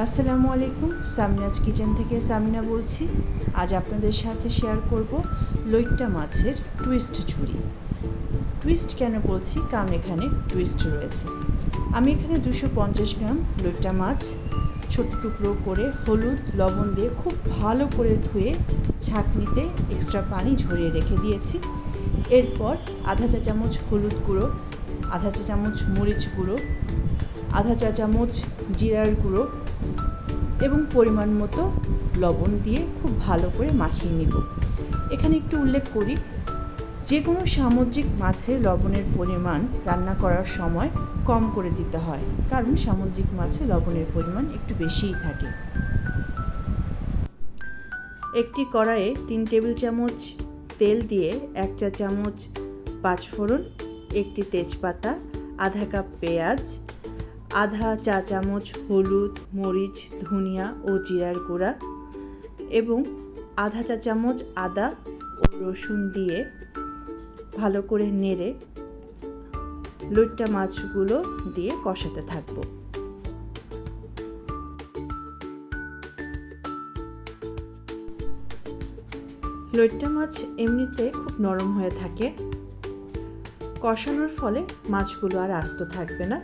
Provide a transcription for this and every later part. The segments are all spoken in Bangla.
আসসালামু আলাইকুম। সামিনাজ কিচেন থেকে সামিনা বলছি। আজ আপনাদের সাথে শেয়ার করব লইট্টা মাছের টুইস্ট ঝুরি। টুইস্ট কেন বলছি? কারণ এখানে টুইস্ট রয়েছে। আমি এখানে 250 গ্রাম লইট্টা মাছ ছোট টুকরো করে হলুদ লবণ দিয়ে খুব ভালো করে ধুয়ে ছাঁকনিতে এক্সট্রা পানি ঝরিয়ে রেখে দিয়েছি। এরপর আধা চা চামচ হলুদ গুঁড়ো, আধা চা চামচ মরিচ গুঁড়ো, আধা চা চামচ জিরার গুঁড়ো এবং পরিমাণ মতো লবণ দিয়ে খুব ভালো করে মাখিয়ে নিব। এখানে একটু উল্লেখ করি, যে কোনো সামুদ্রিক মাছে লবণের পরিমাণ রান্না করার সময় কম করে দিতে হয়, কারণ সামুদ্রিক মাছে লবণের পরিমাণ একটু বেশিই থাকে। একটি কড়াইয়ে 3 টেবিল চামচ তেল দিয়ে 1 চা চামচ পাঁচফোড়ন, একটি তেজপাতা, আধা কাপ পেঁয়াজ, আধা চা চামচ হলুদ, মরিচ, ধনিয়া ও জিরার গুঁড়া এবং আধা চা চামচ আদা ও রসুন দিয়ে ভালো করে নেড়ে লইট্টা মাছগুলো দিয়ে কষাতে থাকবো। লইট্টা মাছ এমনিতে খুব নরম হয়ে থাকে, কষানোর ফলে মাছগুলো আর আস্ত থাকবে না,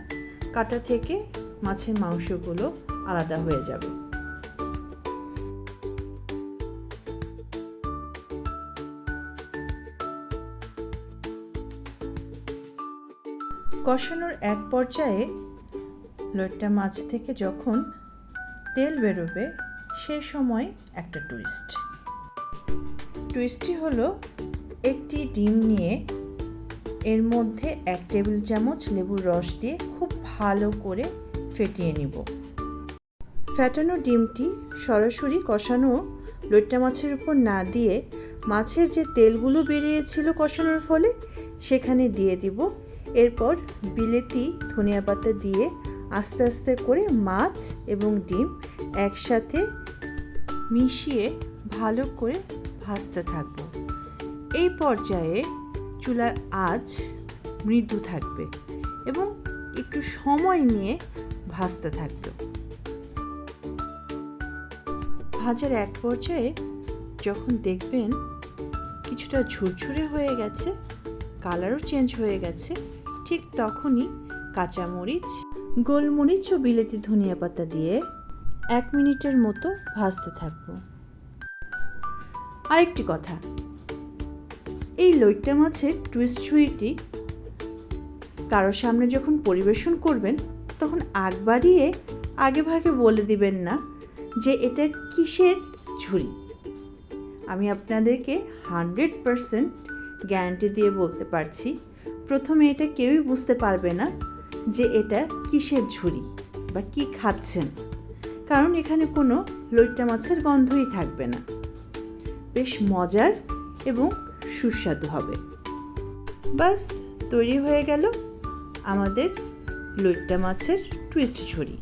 কাটা থেকে মাছের মাংসগুলো আলাদা হয়ে যাবে। কষানোর এক পর্যায়ে লইট্টা মাছ থেকে যখন তেল বেরোবে সে সময় একটা টুইস্টটি হলো, একটি ডিম নিয়ে এর মধ্যে 1 টেবিল চামচ লেবুর রস দিয়ে খুব ভালো করে ফেটিয়ে নিব। ফেটানো ডিমটি সরাসরি কষানো লইট্টা মাছের উপর না দিয়ে মাছের যে তেলগুলো বেরিয়েছিল কষানোর ফলে সেখানে দিয়ে দিব। এরপর বিলেতি ধনিয়া পাতা দিয়ে আস্তে আস্তে করে মাছ এবং ডিম একসাথে মিশিয়ে ভালো করে ভাজতে থাকব। এই পর্যায়ে চুলার আঁচ মৃদু থাকবে এবং একটু সময় নিয়ে ভাজতে থাকবে। ভাজার এক পর্যায়ে যখন দেখবেন কিছুটা ঝুরঝুরে হয়ে গেছে, কালারও চেঞ্জ হয়ে গেছে, ঠিক তখনই কাঁচামরিচ, গোলমরিচ ও বিলেতি ধনিয়া পাতা দিয়ে 1 মিনিটের মতো ভাজতে থাকবো। আরেকটি কথা, এই লইট্টা মাছের টুইস্ট ঝুড়িটি কারোর সামনে যখন পরিবেশন করবেন তখন আগ বাড়িয়ে আগে ভাগে বলে দিবেন না যে এটা কিসের ঝুড়ি। আমি আপনাদেরকে 100% গ্যারান্টি দিয়ে বলতে পারছি, প্রথমে এটা কেউই বুঝতে পারবে না যে এটা কিসের ঝুড়ি বা কি খাচ্ছেন, কারণ এখানে কোনো লইট্টা মাছের গন্ধই থাকবে না। বেশ মজার এবং সুস্বাদু হবে। বাস, তৈরি হয়ে গেল আমাদের লইট্টা মাছের টুইস্ট ঝুড়ি।